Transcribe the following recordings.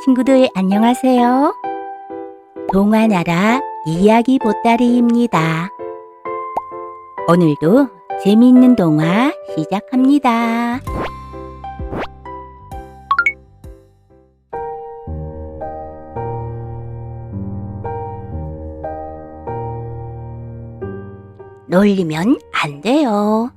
친구들 안녕하세요. 동화나라 이야기 보따리입니다. 오늘도 재미있는 동화 시작합니다. 놀리면 안 돼요.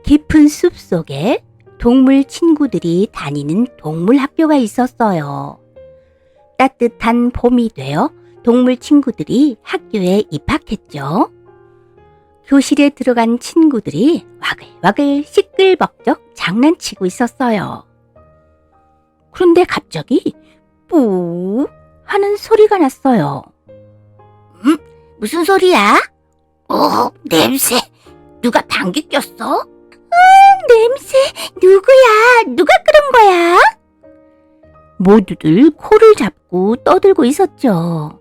깊은 숲 속에 동물 친구들이 다니는 동물 학교가 있었어요. 따뜻한 봄이 되어 동물 친구들이 학교에 입학했죠. 교실에 들어간 친구들이 와글와글 시끌벅적 장난치고 있었어요. 그런데 갑자기 뿌 하는 소리가 났어요. 무슨 소리야? 냄새. 누가 방귀 꼈어? 냄새. 누구야? 누가 그런 거야? 모두들 코를 잡고 떠들고 있었죠.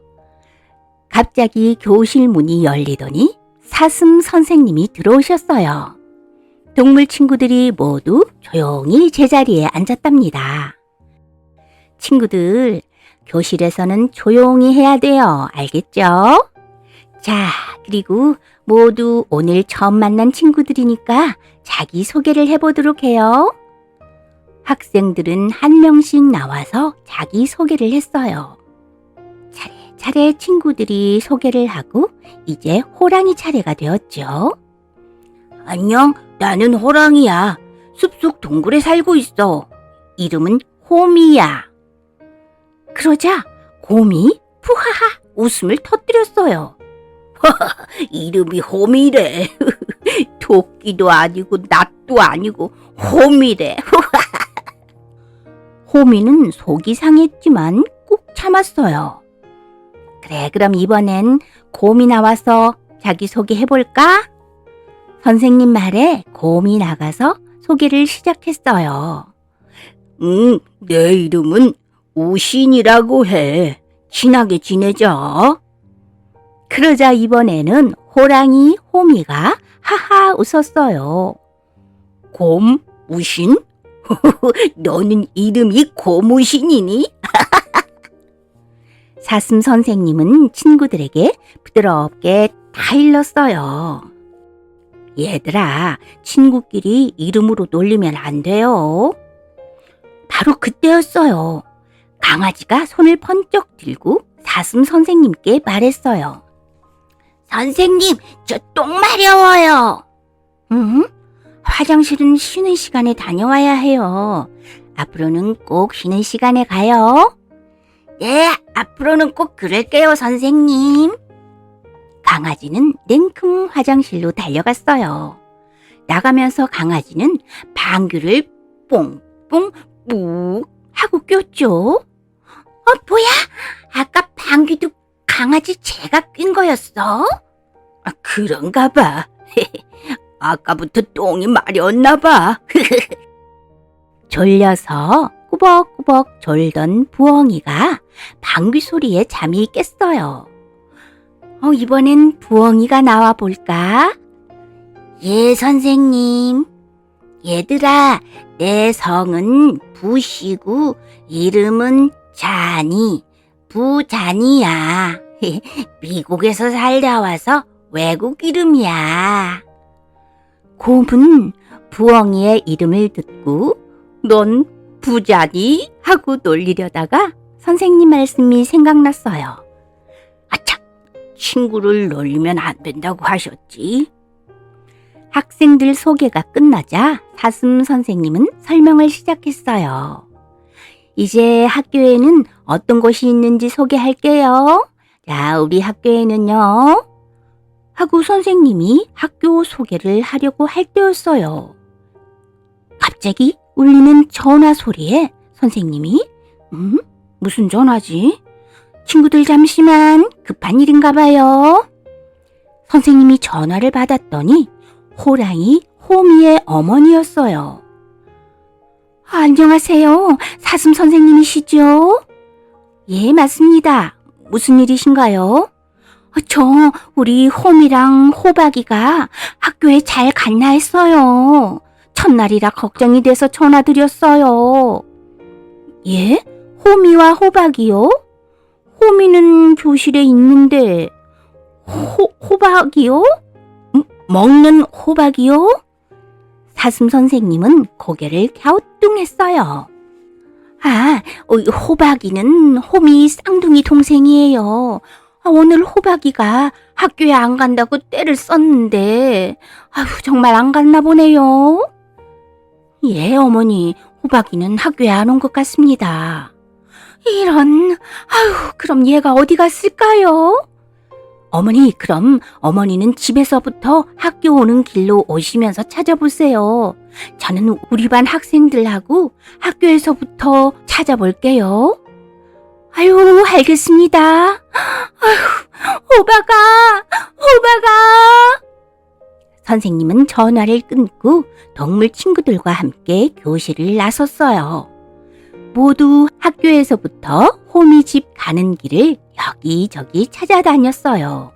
갑자기 교실 문이 열리더니 사슴 선생님이 들어오셨어요. 동물 친구들이 모두 조용히 제자리에 앉았답니다. 친구들, 교실에서는 조용히 해야 돼요. 알겠죠? 자, 그리고 모두 오늘 처음 만난 친구들이니까 자기소개를 해보도록 해요. 학생들은 한 명씩 나와서 자기소개를 했어요. 차례차례 친구들이 소개를 하고 이제 호랑이 차례가 되었죠. 안녕, 나는 호랑이야. 숲속 동굴에 살고 있어. 이름은 호미야. 그러자 곰이 푸하하 웃음을 터뜨렸어요. 이름이 호미래. 토끼도 아니고 낫도 아니고 호미래. 호미는 속이 상했지만 꾹 참았어요. 그래, 그럼 이번엔 곰이 나와서 자기소개 해볼까? 선생님 말에 곰이 나가서 소개를 시작했어요. 내 이름은 우신이라고 해. 친하게 지내자. 그러자 이번에는 호랑이 호미가 하하 웃었어요. 곰? 우신? 너는 이름이 고무신이니? 사슴 선생님은 친구들에게 부드럽게 다 일렀어요. 얘들아, 친구끼리 이름으로 놀리면 안 돼요. 바로 그때였어요. 강아지가 손을 번쩍 들고 사슴 선생님께 말했어요. 선생님, 저 똥 마려워요. 화장실은 쉬는 시간에 다녀와야 해요. 앞으로는 꼭 쉬는 시간에 가요. 네, 앞으로는 꼭 그럴게요, 선생님. 강아지는 냉큼 화장실로 달려갔어요. 나가면서 강아지는 방귀를 뽕뽕 묵 하고 꼈죠. 뭐야? 아까 방귀도 강아지 제가 낀 거였어? 그런가 봐. 아까부터 똥이 마려웠나 봐. 졸려서 꾸벅꾸벅 졸던 부엉이가 방귀 소리에 잠이 깼어요. 이번엔 부엉이가 나와 볼까? 예, 선생님. 얘들아, 내 성은 부시고 이름은 자니, 부자니야. 미국에서 살다 와서 외국 이름이야. 곰은 부엉이의 이름을 듣고 넌 부자니? 하고 놀리려다가 선생님 말씀이 생각났어요. 아차, 친구를 놀리면 안 된다고 하셨지. 학생들 소개가 끝나자 사슴 선생님은 설명을 시작했어요. 이제 학교에는 어떤 곳이 있는지 소개할게요. 자, 우리 학교에는요. 하고 선생님이 학교 소개를 하려고 할 때였어요. 갑자기 울리는 전화 소리에 선생님이 무슨 전화지? 친구들 잠시만, 급한 일인가 봐요. 선생님이 전화를 받았더니 호랑이 호미의 어머니였어요. 안녕하세요. 사슴 선생님이시죠? 예, 맞습니다. 무슨 일이신가요? 우리 호미랑 호박이가 학교에 잘 갔나 했어요. 첫날이라 걱정이 돼서 전화드렸어요. 예? 호미와 호박이요? 호미는 교실에 있는데 호박이요? 먹는 호박이요? 사슴 선생님은 고개를 갸우뚱했어요. 호박이는 호미 쌍둥이 동생이에요. 오늘 호박이가 학교에 안 간다고 떼를 썼는데 정말 안 갔나 보네요. 예, 어머니, 호박이는 학교에 안 온 것 같습니다. 이런, 그럼 얘가 어디 갔을까요? 어머니, 그럼 어머니는 집에서부터 학교 오는 길로 오시면서 찾아보세요. 저는 우리 반 학생들하고 학교에서부터 찾아볼게요. 알겠습니다. 호박아! 선생님은 전화를 끊고 동물 친구들과 함께 교실을 나섰어요. 모두 학교에서부터 호미 집 가는 길을 여기저기 찾아다녔어요.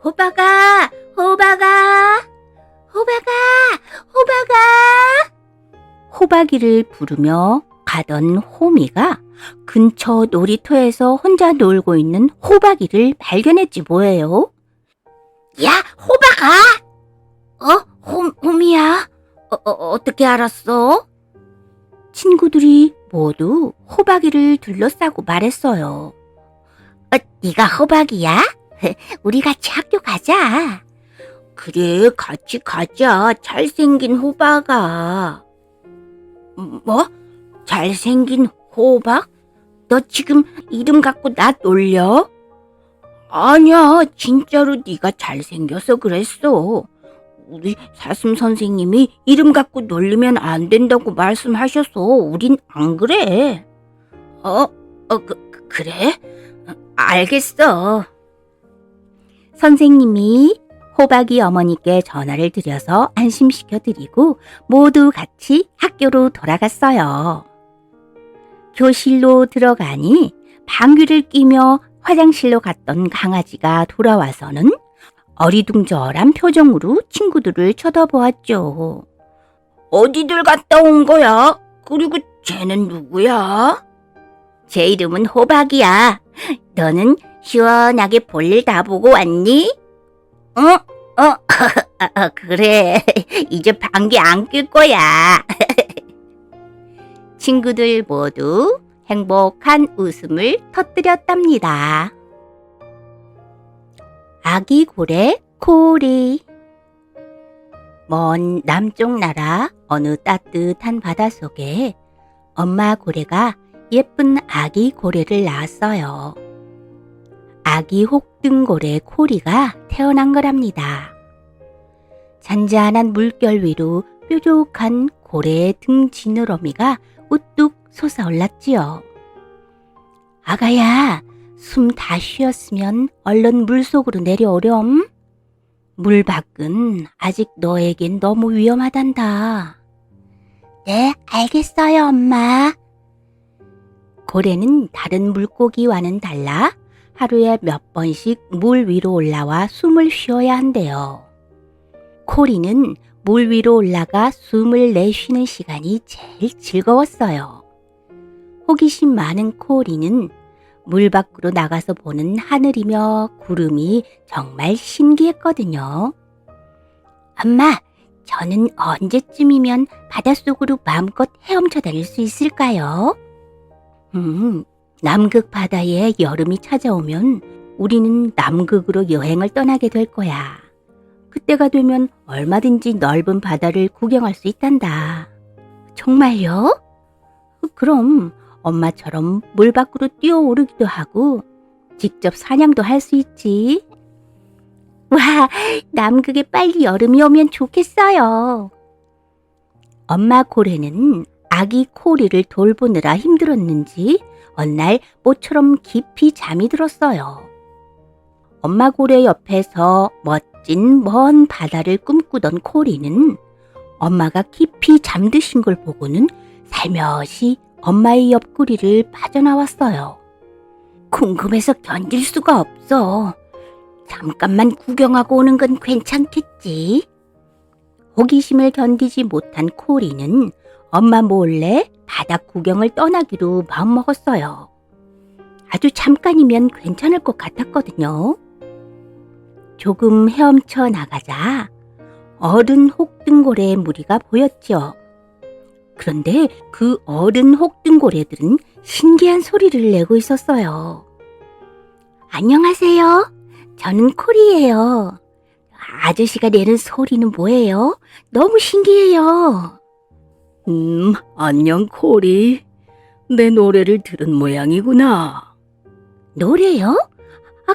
호박아! 호박이를 부르며 가던 호미가 근처 놀이터에서 혼자 놀고 있는 호박이를 발견했지 뭐예요. 야, 호박아! 호미야? 어떻게 알았어? 친구들이 모두 호박이를 둘러싸고 말했어요. 네가 호박이야? 우리 같이 학교 가자. 그래, 같이 가자. 잘생긴 호박아. 뭐? 잘생긴 호박? 너 지금 이름 갖고 나 놀려? 아니야, 진짜로 네가 잘생겨서 그랬어. 우리 사슴 선생님이 이름 갖고 놀리면 안 된다고 말씀하셔서 우린 안 그래. 그래? 알겠어. 선생님이 호박이 어머니께 전화를 드려서 안심시켜드리고 모두 같이 학교로 돌아갔어요. 교실로 들어가니 방귀를 뀌며 화장실로 갔던 강아지가 돌아와서는 어리둥절한 표정으로 친구들을 쳐다보았죠. 어디들 갔다 온 거야? 그리고 쟤는 누구야? 제 이름은 호박이야. 너는 시원하게 볼일 다 보고 왔니? 그래. 이제 방귀 안 낄 거야. 친구들 모두 행복한 웃음을 터뜨렸답니다. 아기 고래 코리. 먼 남쪽 나라 어느 따뜻한 바닷속에 엄마 고래가 예쁜 아기 고래를 낳았어요. 아기 혹등고래 코리가 태어난 거랍니다. 잔잔한 물결 위로 뾰족한 고래의 등 지느러미가 우뚝 솟아올랐지요. 아가야, 숨 다 쉬었으면 얼른 물속으로 내려오렴. 물 밖은 아직 너에겐 너무 위험하단다. 네, 알겠어요, 엄마. 고래는 다른 물고기와는 달라 하루에 몇 번씩 물 위로 올라와 숨을 쉬어야 한대요. 코리는 물 위로 올라가 숨을 내쉬는 시간이 제일 즐거웠어요. 호기심 많은 코리는 물 밖으로 나가서 보는 하늘이며 구름이 정말 신기했거든요. 엄마, 저는 언제쯤이면 바닷속으로 마음껏 헤엄쳐 다닐 수 있을까요? 남극 바다에 여름이 찾아오면 우리는 남극으로 여행을 떠나게 될 거야. 그때가 되면 얼마든지 넓은 바다를 구경할 수 있단다. 정말요? 그럼 엄마처럼 물 밖으로 뛰어오르기도 하고 직접 사냥도 할 수 있지. 와, 남극에 빨리 여름이 오면 좋겠어요. 엄마 고래는 아기 코리를 돌보느라 힘들었는지 어느 날 모처럼 깊이 잠이 들었어요. 엄마 고래 옆에서 멋진 먼 바다를 꿈꾸던 코리는 엄마가 깊이 잠드신 걸 보고는 살며시 엄마의 옆구리를 빠져나왔어요. 궁금해서 견딜 수가 없어. 잠깐만 구경하고 오는 건 괜찮겠지. 호기심을 견디지 못한 코리는 엄마 몰래 바다 구경을 떠나기로 마음먹었어요. 아주 잠깐이면 괜찮을 것 같았거든요. 조금 헤엄쳐 나가자 어른 혹등고래 무리가 보였죠. 그런데 그 어른 혹등고래들은 신기한 소리를 내고 있었어요. 안녕하세요. 저는 콜이에요. 아저씨가 내는 소리는 뭐예요? 너무 신기해요. 안녕, 콜이. 내 노래를 들은 모양이구나. 노래요?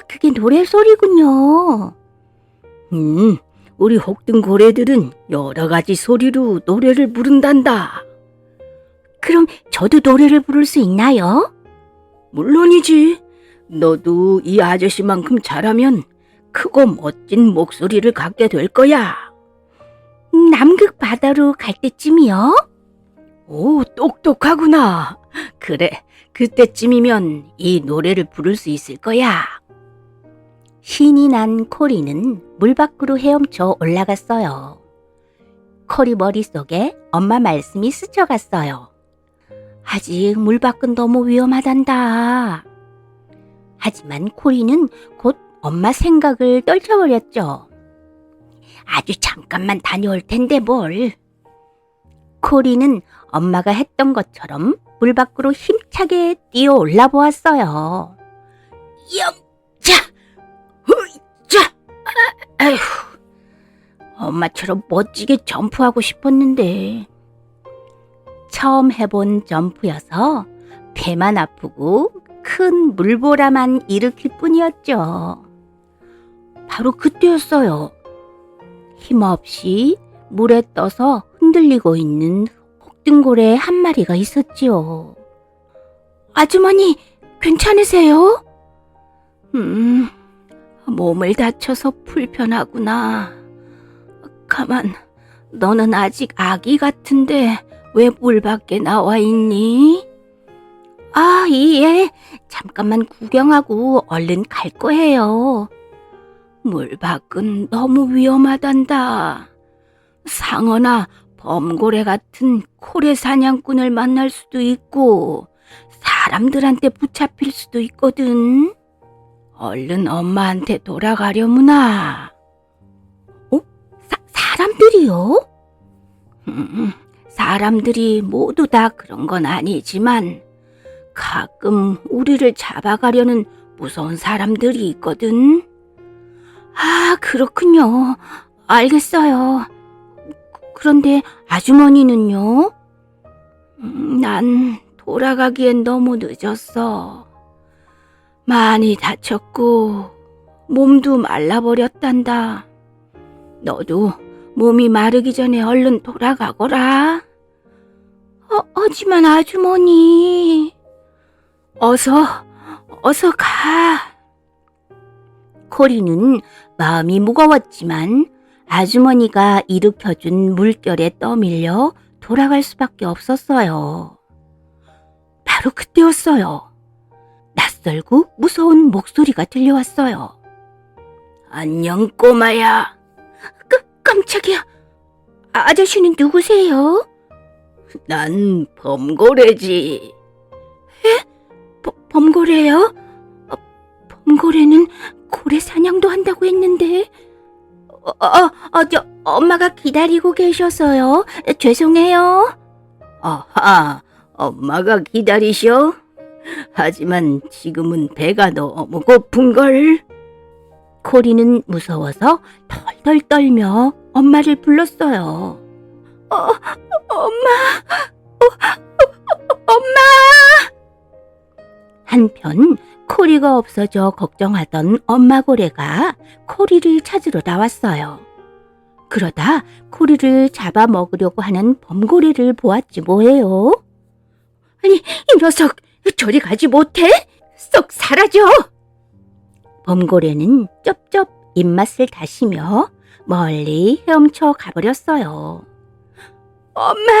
그게 노래 소리군요. 우리 혹등고래들은 여러 가지 소리로 노래를 부른단다. 그럼 저도 노래를 부를 수 있나요? 물론이지. 너도 이 아저씨만큼 잘하면 크고 멋진 목소리를 갖게 될 거야. 남극 바다로 갈 때쯤이요? 오, 똑똑하구나. 그래, 그때쯤이면 이 노래를 부를 수 있을 거야. 신이 난 코리는 물 밖으로 헤엄쳐 올라갔어요. 코리 머릿속에 엄마 말씀이 스쳐갔어요. 아직 물 밖은 너무 위험하단다. 하지만 코리는 곧 엄마 생각을 떨쳐버렸죠. 아주 잠깐만 다녀올 텐데 뭘. 코리는 엄마가 했던 것처럼 물 밖으로 힘차게 뛰어 올라 보았어요. 영자! 후이자! 아휴, 엄마처럼 멋지게 점프하고 싶었는데 처음 해본 점프여서 배만 아프고 큰 물보라만 일으킬 뿐이었죠. 바로 그때였어요. 힘없이 물에 떠서 흔들리고 있는 혹등고래 한 마리가 있었지요. 아주머니, 괜찮으세요? 몸을 다쳐서 불편하구나. 가만, 너는 아직 아기 같은데 왜 물 밖에 나와 있니? 예. 잠깐만 구경하고 얼른 갈 거예요. 물 밖은 너무 위험하단다. 상어나 범고래 같은 고래 사냥꾼을 만날 수도 있고 사람들한테 붙잡힐 수도 있거든. 얼른 엄마한테 돌아가려무나. 사람들이요? 사람들이 모두 다 그런 건 아니지만 가끔 우리를 잡아가려는 무서운 사람들이 있거든. 그렇군요. 알겠어요. 그런데 아주머니는요? 난 돌아가기엔 너무 늦었어. 많이 다쳤고 몸도 말라버렸단다. 너도 몸이 마르기 전에 얼른 돌아가거라. 하지만 아주머니. 어서 가. 코리는 마음이 무거웠지만 아주머니가 일으켜준 물결에 떠밀려 돌아갈 수밖에 없었어요. 바로 그때였어요. 낯설고 무서운 목소리가 들려왔어요. 안녕, 꼬마야. 깜짝이야. 아저씨는 누구세요? 난 범고래지. 범고래요? 범고래는 고래 사냥도 한다고 했는데. 엄마가 기다리고 계셔서요. 죄송해요. 아하, 엄마가 기다리셔? 하지만 지금은 배가 너무 고픈걸. 코리는 무서워서 덜덜 떨며 엄마를 불렀어요. 엄마! 엄마! 한편 코리가 없어져 걱정하던 엄마 고래가 코리를 찾으러 나왔어요. 그러다 코리를 잡아먹으려고 하는 범고래를 보았지 뭐예요. 아니, 이 녀석 저리 가지 못해? 쏙 사라져! 범고래는 쩝쩝 입맛을 다시며 멀리 헤엄쳐 가버렸어요. 엄마!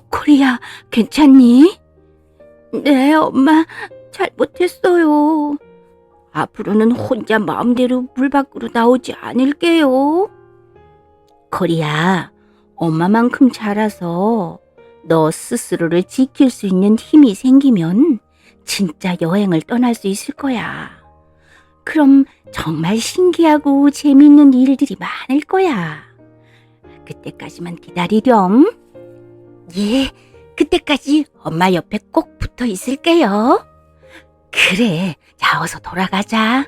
코리야, 괜찮니? 네, 엄마, 잘못했어요. 앞으로는 혼자 마음대로 물 밖으로 나오지 않을게요. 코리야, 엄마만큼 자라서 너 스스로를 지킬 수 있는 힘이 생기면 진짜 여행을 떠날 수 있을 거야. 그럼 정말 신기하고 재미있는 일들이 많을 거야. 그때까지만 기다리렴. 예, 그때까지 엄마 옆에 꼭 붙어 있을게요. 그래, 자 어서 돌아가자.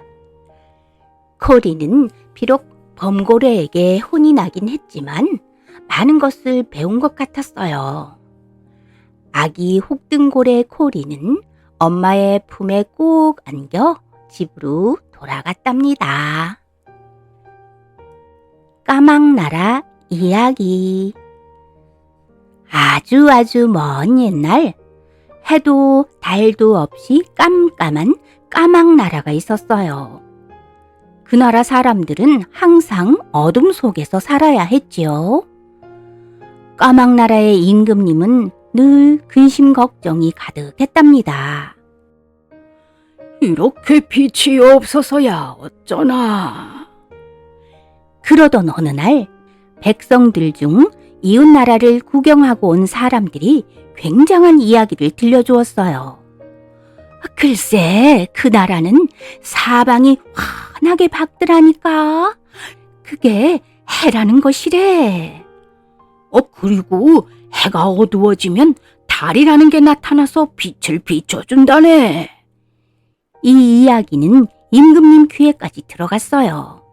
코리는 비록 범고래에게 혼이 나긴 했지만 많은 것을 배운 것 같았어요. 아기 혹등고래 코리는 엄마의 품에 꼭 안겨 집으로 돌아갔답니다. 까막나라 이야기. 아주 먼 옛날 해도 달도 없이 깜깜한 까막나라가 있었어요. 그 나라 사람들은 항상 어둠 속에서 살아야 했지요. 까막나라의 임금님은 늘 근심 걱정이 가득했답니다. 이렇게 빛이 없어서야 어쩌나. 그러던 어느 날 백성들 중 이웃 나라를 구경하고 온 사람들이 굉장한 이야기를 들려주었어요. 글쎄, 그 나라는 사방이 환하게 밝더라니까. 그게 해라는 것이래. 그리고 해가 어두워지면 달이라는 게 나타나서 빛을 비춰준다네. 이 이야기는 임금님 귀에까지 들어갔어요.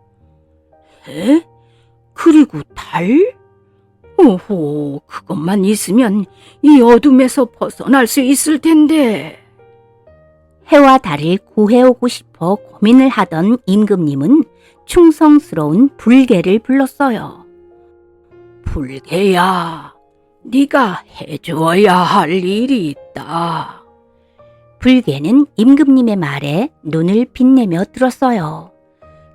해? 그리고 달? 오호, 그것만 있으면 이 어둠에서 벗어날 수 있을 텐데. 해와 달을 구해오고 싶어 고민을 하던 임금님은 충성스러운 불개를 불렀어요. 불개야, 네가 해주어야 할 일이 있다. 불개는 임금님의 말에 눈을 빛내며 들었어요.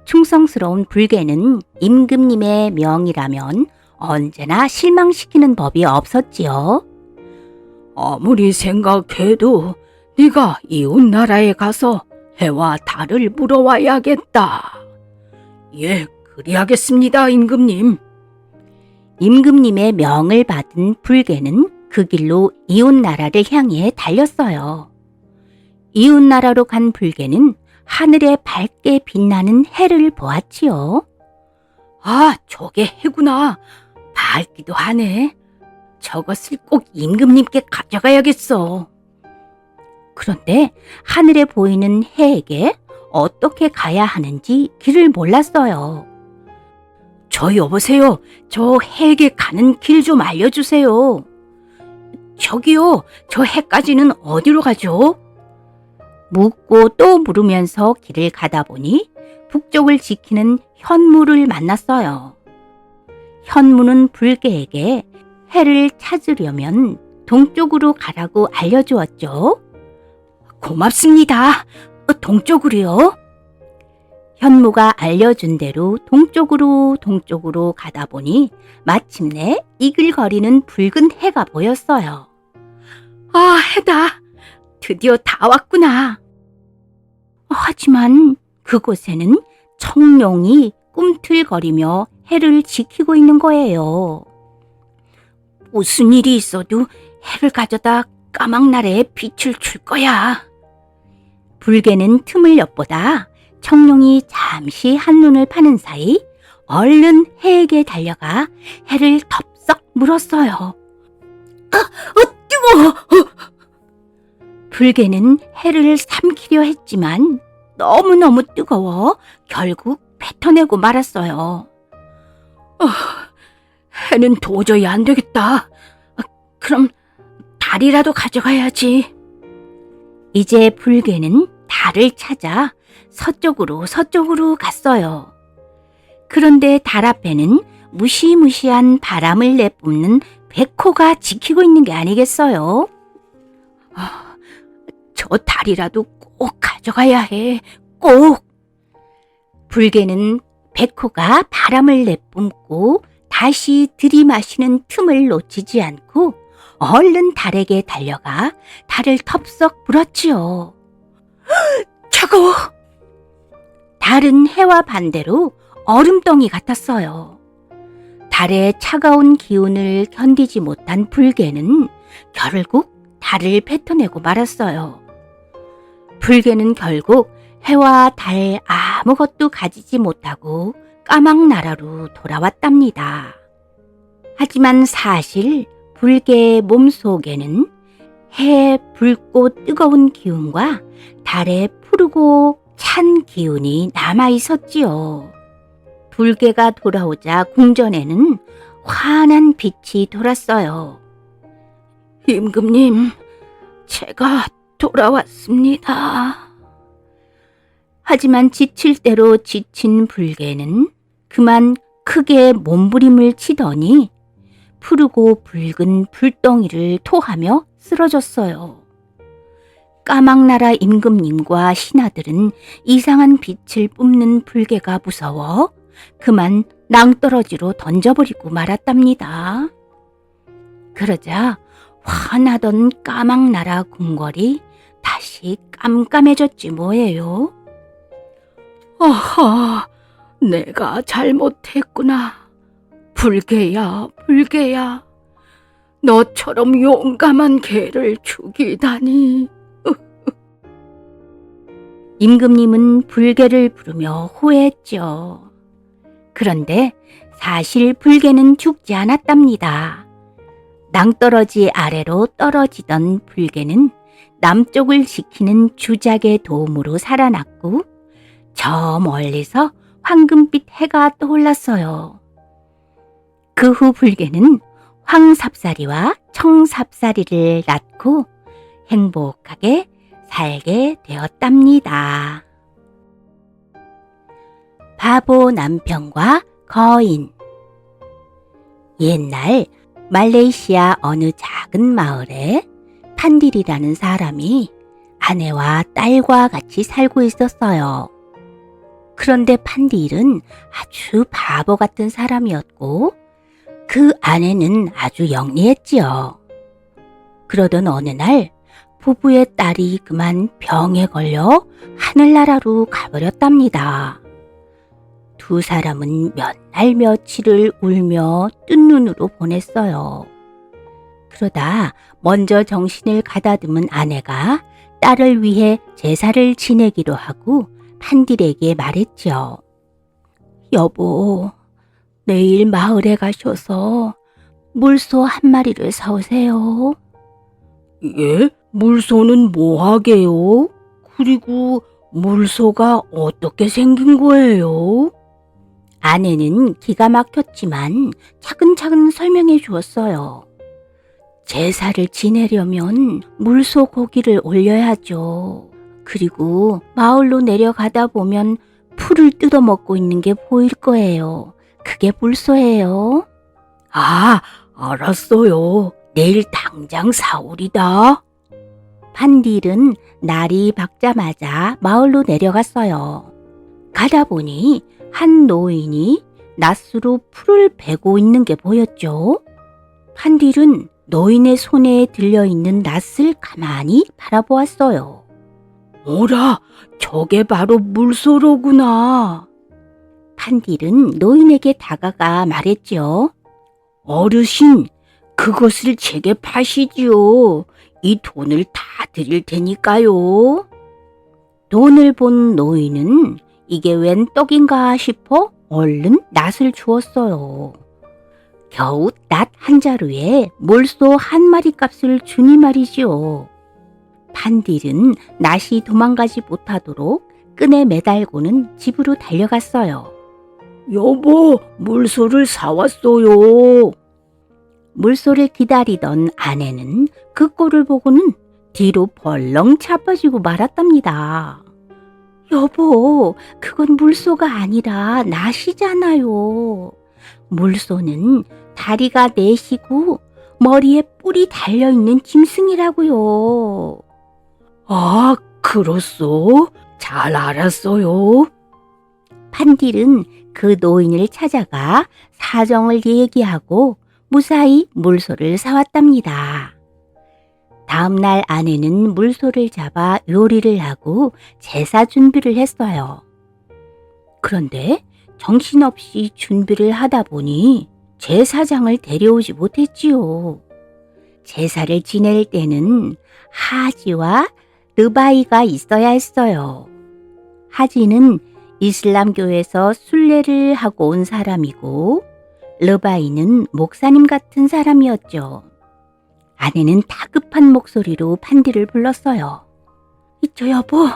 충성스러운 불개는 임금님의 명이라면 언제나 실망시키는 법이 없었지요. 아무리 생각해도 네가 이웃 나라에 가서 해와 달을 물어와야겠다. 예, 그리하겠습니다, 임금님. 임금님의 명을 받은 불개는 그 길로 이웃 나라를 향해 달렸어요. 이웃 나라로 간 불개는 하늘에 밝게 빛나는 해를 보았지요. 아, 저게 해구나. 밝기도 하네. 저것을 꼭 임금님께 가져가야겠어. 그런데 하늘에 보이는 해에게 어떻게 가야 하는지 길을 몰랐어요. 저 여보세요. 저 해에게 가는 길 좀 알려주세요. 저기요, 저 해까지는 어디로 가죠? 묻고 또 물으면서 길을 가다 보니 북쪽을 지키는 현무를 만났어요. 현무는 불개에게 해를 찾으려면 동쪽으로 가라고 알려주었죠. 고맙습니다. 동쪽으로요? 현무가 알려준 대로 동쪽으로 가다 보니 마침내 이글거리는 붉은 해가 보였어요. 아, 해다. 드디어 다 왔구나. 하지만 그곳에는 청룡이 꿈틀거리며 해를 지키고 있는 거예요. 무슨 일이 있어도 해를 가져다 까막나라에 빛을 줄 거야. 불개는 틈을 엿보다 청룡이 잠시 한눈을 파는 사이 얼른 해에게 달려가 해를 덥석 물었어요. 뜨거워! 불개는 해를 삼키려 했지만 너무너무 뜨거워 결국 뱉어내고 말았어요. 해는 도저히 안 되겠다. 그럼 달이라도 가져가야지. 이제 불개는 달을 찾아 서쪽으로 갔어요. 그런데 달 앞에는 무시무시한 바람을 내뿜는 백호가 지키고 있는 게 아니겠어요? 저 달이라도 꼭 가져가야 해. 꼭. 불개는 백호가 바람을 내뿜고 다시 들이마시는 틈을 놓치지 않고 얼른 달에게 달려가 달을 텁썩 불었지요. 차가워. 달은 해와 반대로 얼음덩이 같았어요. 달의 차가운 기운을 견디지 못한 불개는 결국 달을 뱉어내고 말았어요. 불개는 결국 해와 달 아무것도 가지지 못하고 까막나라로 돌아왔답니다. 하지만 사실 불개의 몸속에는 해의 붉고 뜨거운 기운과 달의 푸르고 찬 기운이 남아 있었지요. 불개가 돌아오자 궁전에는 환한 빛이 돌았어요. 임금님, 제가 돌아왔습니다. 하지만 지칠 대로 지친 불개는 그만 크게 몸부림을 치더니 푸르고 붉은 불덩이를 토하며 쓰러졌어요. 까막나라 임금님과 신하들은 이상한 빛을 뿜는 불개가 무서워 그만 낭떠러지로 던져버리고 말았답니다. 그러자 환하던 까막나라 궁궐이 다시 깜깜해졌지 뭐예요. 아하, 내가 잘못했구나. 불개야, 불개야. 너처럼 용감한 개를 죽이다니. 임금님은 불개를 부르며 호해했죠. 그런데 사실 불개는 죽지 않았답니다. 낭떠러지 아래로 떨어지던 불개는 남쪽을 지키는 주작의 도움으로 살아났고 저 멀리서 황금빛 해가 떠올랐어요. 그 후 불개는 황삽사리와 청삽사리를 낳고 행복하게 살게 되었답니다. 바보 남편과 거인. 옛날 말레이시아 어느 작은 마을에 판딜이라는 사람이 아내와 딸과 같이 살고 있었어요. 그런데 판딜은 아주 바보 같은 사람이었고 그 아내는 아주 영리했지요. 그러던 어느 날 부부의 딸이 그만 병에 걸려 하늘나라로 가버렸답니다. 두 사람은 몇 날 며칠을 울며 뜬 눈으로 보냈어요. 그러다 먼저 정신을 가다듬은 아내가 딸을 위해 제사를 지내기로 하고 판딜에게 말했죠. 여보, 내일 마을에 가셔서 물소 한 마리를 사오세요. 예? 물소는 뭐하게요? 그리고 물소가 어떻게 생긴 거예요? 아내는 기가 막혔지만 차근차근 설명해 주었어요. 제사를 지내려면 물소 고기를 올려야죠. 그리고 마을로 내려가다 보면 풀을 뜯어먹고 있는 게 보일 거예요. 그게 물소예요. 아, 알았어요. 내일 당장 사오리다. 판딜은 날이 밝자마자 마을로 내려갔어요. 가다 보니 한 노인이 낫으로 풀을 베고 있는 게 보였죠. 판딜은 노인의 손에 들려있는 낫을 가만히 바라보았어요. 뭐라, 저게 바로 물소로구나. 판딜은 노인에게 다가가 말했죠. 어르신, 그것을 제게 파시지요. 이 돈을 다 드릴 테니까요. 돈을 본 노인은 이게 웬 떡인가 싶어 얼른 낫을 주었어요. 겨우 낫 한 자루에 물소 한 마리 값을 주니 말이지요. 판딜은 낫이 도망가지 못하도록 끈에 매달고는 집으로 달려갔어요. 여보, 물소를 사왔어요. 물소를 기다리던 아내는 그 꼴을 보고는 뒤로 벌렁 자빠지고 말았답니다. 여보, 그건 물소가 아니라 낫이잖아요. 물소는 다리가 넷이고 머리에 뿔이 달려있는 짐승이라고요. 아, 그렇소? 잘 알았어요. 판딜은 그 노인을 찾아가 사정을 얘기하고 무사히 물소를 사왔답니다. 다음 날 아내는 물소를 잡아 요리를 하고 제사 준비를 했어요. 그런데 정신없이 준비를 하다 보니 제사장을 데려오지 못했지요. 제사를 지낼 때는 하지와 르바이가 있어야 했어요. 하지는 이슬람교에서 순례를 하고 온 사람이고 르바이는 목사님 같은 사람이었죠. 아내는 다급한 목소리로 판디를 불렀어요. 저 여보,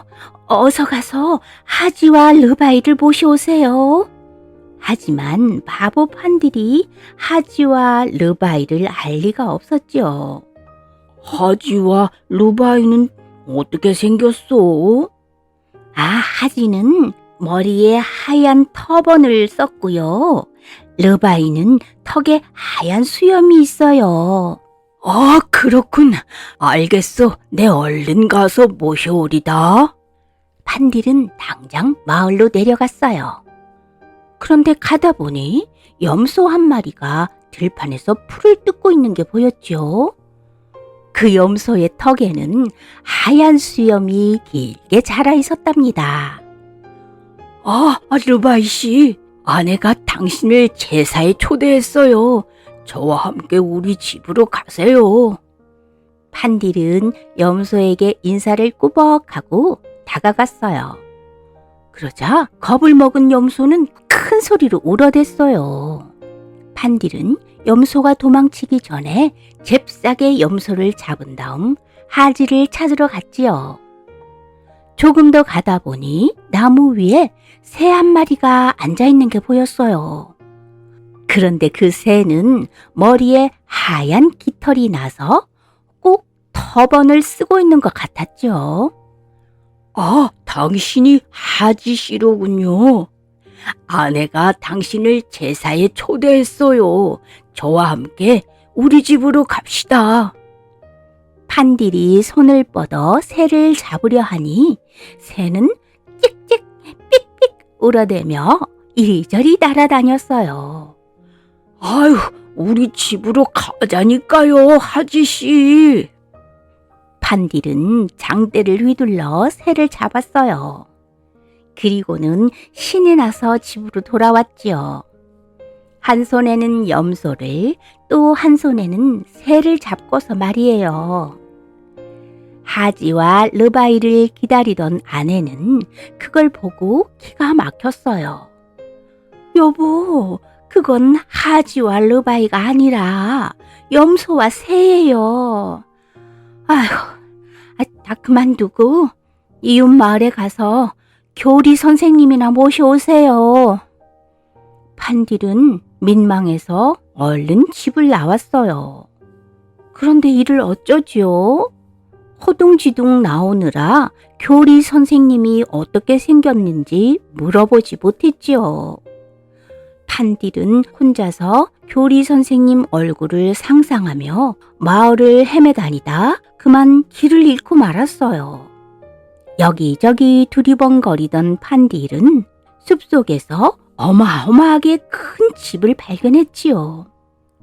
어서 가서 하지와 르바이를 모셔오세요. 하지만 바보 판들이 하지와 르바이를 알 리가 없었죠. 하지와 르바이는 어떻게 생겼어? 하지는 머리에 하얀 터번을 썼고요. 르바이는 턱에 하얀 수염이 있어요. 그렇군. 알겠어. 내 얼른 가서 모셔오리다. 판딜은 당장 마을로 내려갔어요. 그런데 가다 보니 염소 한 마리가 들판에서 풀을 뜯고 있는 게 보였죠. 그 염소의 턱에는 하얀 수염이 길게 자라 있었답니다. 르바이 씨, 아내가 당신을 제사에 초대했어요. 저와 함께 우리 집으로 가세요. 판딜은 염소에게 인사를 꾸벅하고 다가갔어요. 그러자 겁을 먹은 염소는 큰 소리로 울어댔어요. 판딜은 염소가 도망치기 전에 잽싸게 염소를 잡은 다음 하지를 찾으러 갔지요. 조금 더 가다 보니 나무 위에 새 한 마리가 앉아있는 게 보였어요. 그런데 그 새는 머리에 하얀 깃털이 나서 꼭 터번을 쓰고 있는 것 같았죠. 당신이 하지 씨로군요. 아내가 당신을 제사에 초대했어요. 저와 함께 우리 집으로 갑시다. 판딜이 손을 뻗어 새를 잡으려 하니 새는 찍찍 삑삑 울어대며 이리저리 날아다녔어요. 우리 집으로 가자니까요, 하지 씨. 판딜은 장대를 휘둘러 새를 잡았어요. 그리고는 신이 나서 집으로 돌아왔지요. 한 손에는 염소를 또 한 손에는 새를 잡고서 말이에요. 하지와 르바이를 기다리던 아내는 그걸 보고 기가 막혔어요. 여보, 그건 하지와 르바이가 아니라 염소와 새예요. 다 그만두고 이웃 마을에 가서 교리 선생님이나 모셔오세요. 판딜은 민망해서 얼른 집을 나왔어요. 그런데 이를 어쩌지요? 허둥지둥 나오느라 교리 선생님이 어떻게 생겼는지 물어보지 못했지요. 판딜은 혼자서 교리 선생님 얼굴을 상상하며 마을을 헤매다니다 그만 길을 잃고 말았어요. 여기저기 두리번거리던 판딜은 숲속에서 어마어마하게 큰 집을 발견했지요.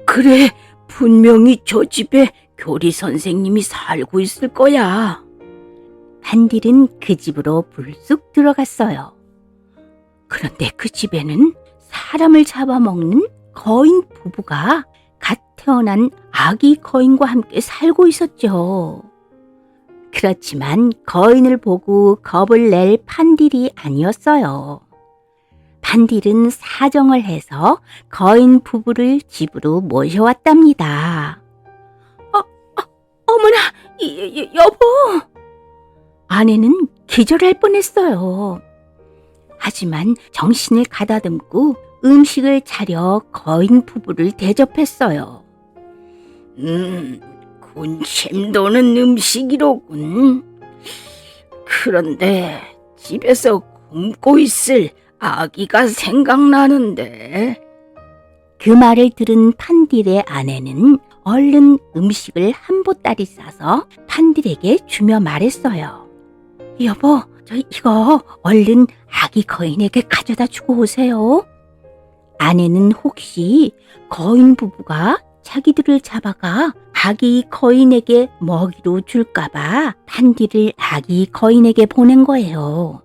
그래, 분명히 저 집에 교리 선생님이 살고 있을 거야. 판딜은 그 집으로 불쑥 들어갔어요. 그런데 그 집에는 사람을 잡아먹는 거인 부부가 갓 태어난 아기 거인과 함께 살고 있었죠. 그렇지만 거인을 보고 겁을 낼 판딜이 아니었어요. 판딜은 사정을 해서 거인 부부를 집으로 모셔왔답니다. 어머나, 여보! 아내는 기절할 뻔했어요. 하지만 정신을 가다듬고 음식을 차려 거인 부부를 대접했어요. 군침 도는 음식이로군. 그런데 집에서 굶고 있을 아기가 생각나는데. 그 말을 들은 판딜의 아내는 얼른 음식을 한 보따리 싸서 판딜에게 주며 말했어요. 여보, 이거 얼른 아기 거인에게 가져다 주고 오세요. 아내는 혹시 거인 부부가 자기들을 잡아가 아기 거인에게 먹이로 줄까봐 판딜을 아기 거인에게 보낸 거예요.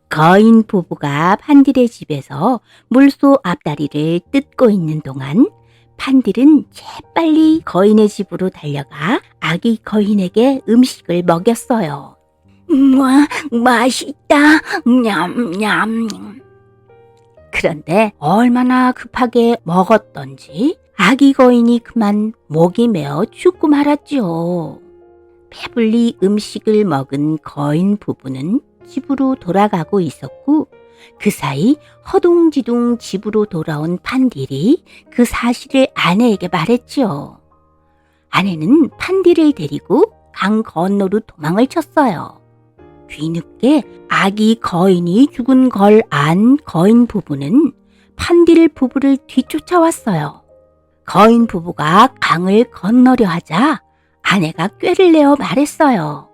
거인 부부가 판딜의 집에서 물소 앞다리를 뜯고 있는 동안 판들은 재빨리 거인의 집으로 달려가 아기 거인에게 음식을 먹였어요. 와, 맛있다. 냠냠. 그런데 얼마나 급하게 먹었던지 아기 거인이 그만 목이 메어 죽고 말았지요. 배불리 음식을 먹은 거인 부부는 집으로 돌아가고 있었고 그 사이 허둥지둥 집으로 돌아온 판딜이 그 사실을 아내에게 말했지요. 아내는 판딜을 데리고 강 건너로 도망을 쳤어요. 뒤늦게 아기 거인이 죽은 걸 안 거인 부부는 판딜 부부를 뒤쫓아왔어요. 거인 부부가 강을 건너려 하자 아내가 꾀를 내어 말했어요.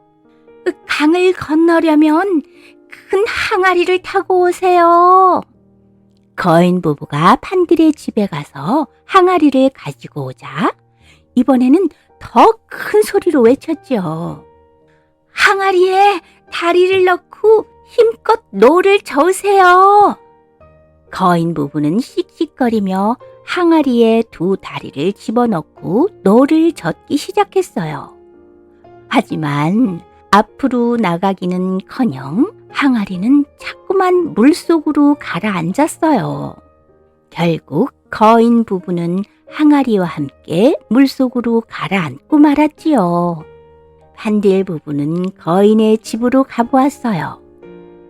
강을 건너려면 큰 항아리를 타고 오세요. 거인 부부가 판딜의 집에 가서 항아리를 가지고 오자 이번에는 더 큰 소리로 외쳤죠. 항아리에 다리를 넣고 힘껏 노를 저으세요. 거인 부부는 씩씩거리며 항아리에 두 다리를 집어넣고 노를 젓기 시작했어요. 하지만 앞으로 나가기는커녕 항아리는 자꾸만 물속으로 가라앉았어요. 결국 거인 부부는 항아리와 함께 물속으로 가라앉고 말았지요. 판딜 부부는 거인의 집으로 가보았어요.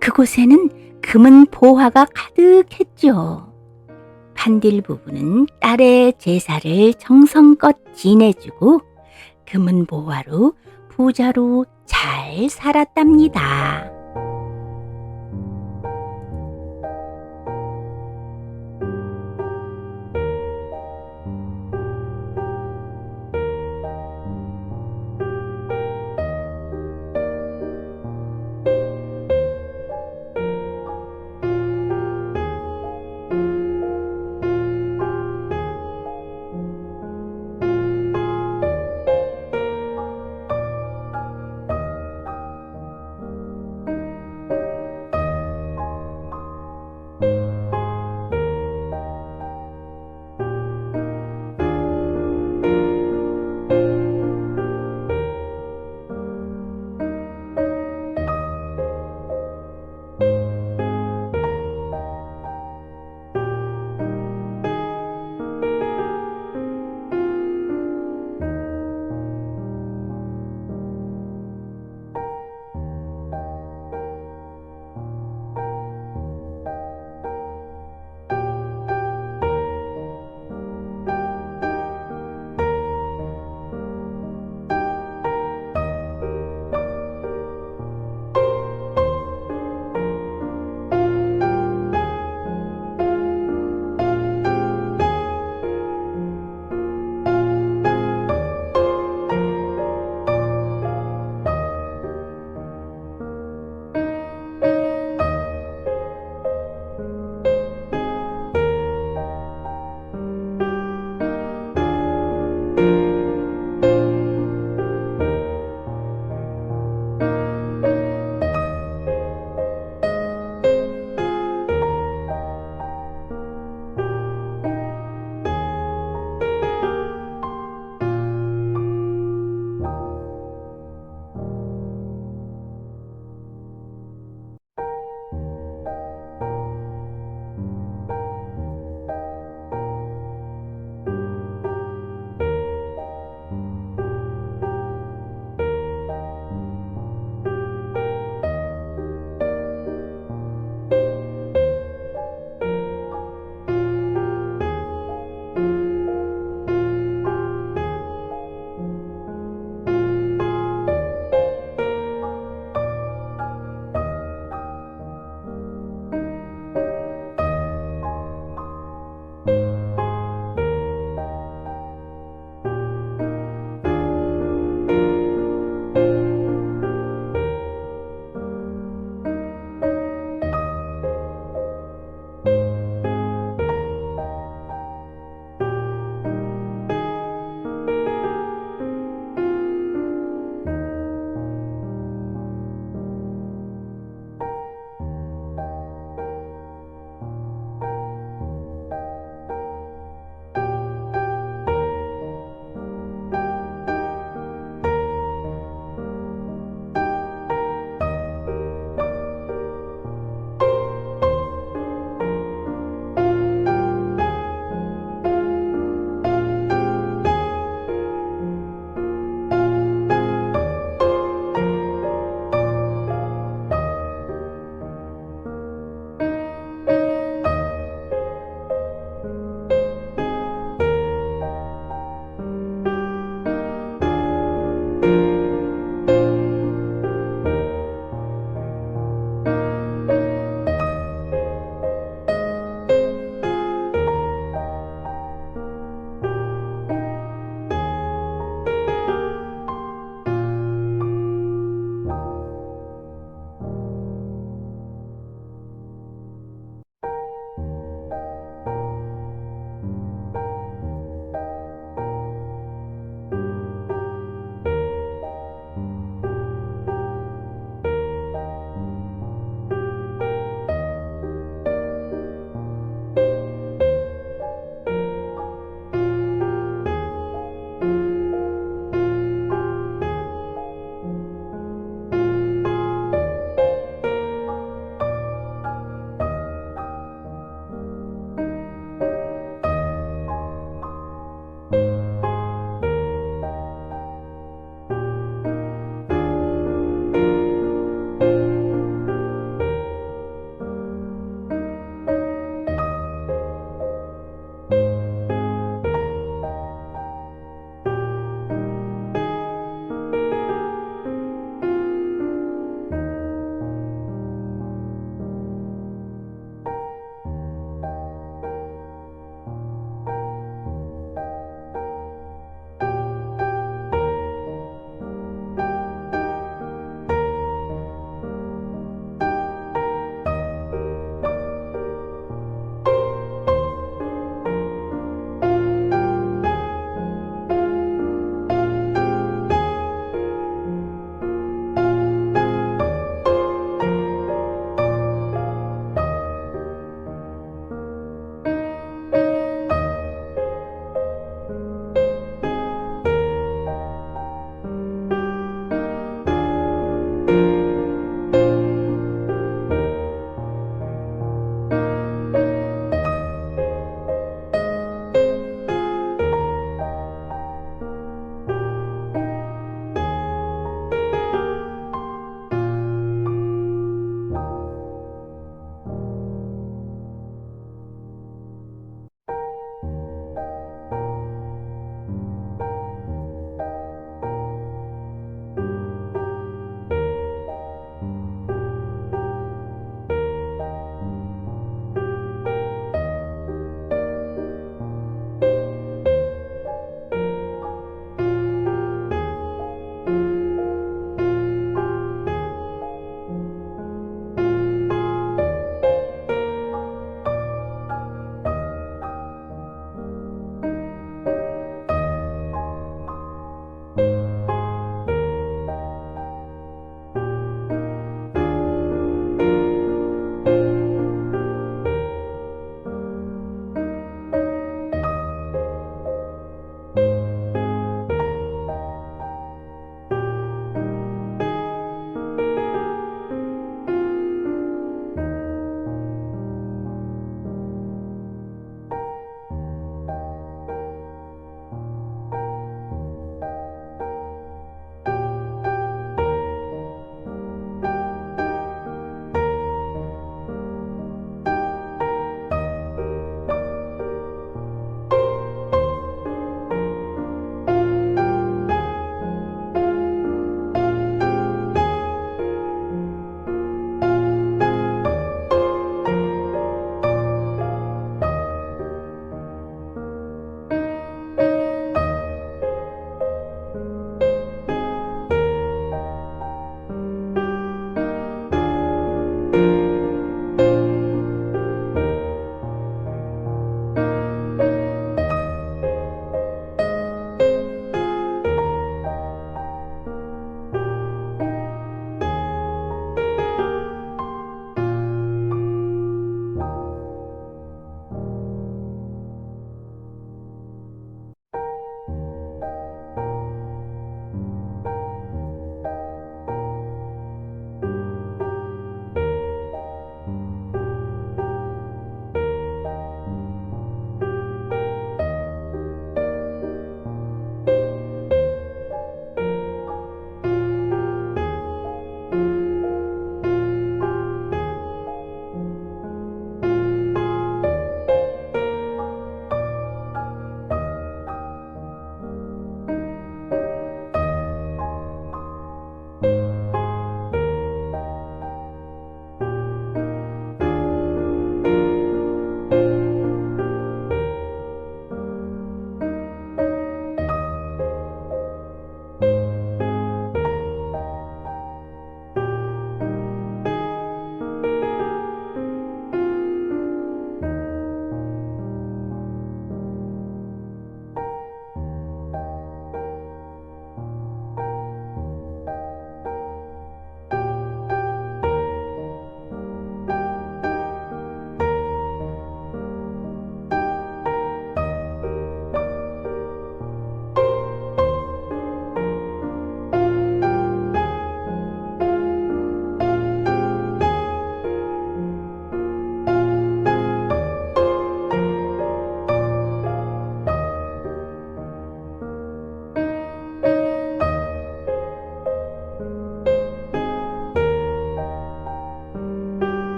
그곳에는 금은 보화가 가득했죠. 판딜 부부는 딸의 제사를 정성껏 지내주고 금은 보화로 부자로 잘 살았답니다.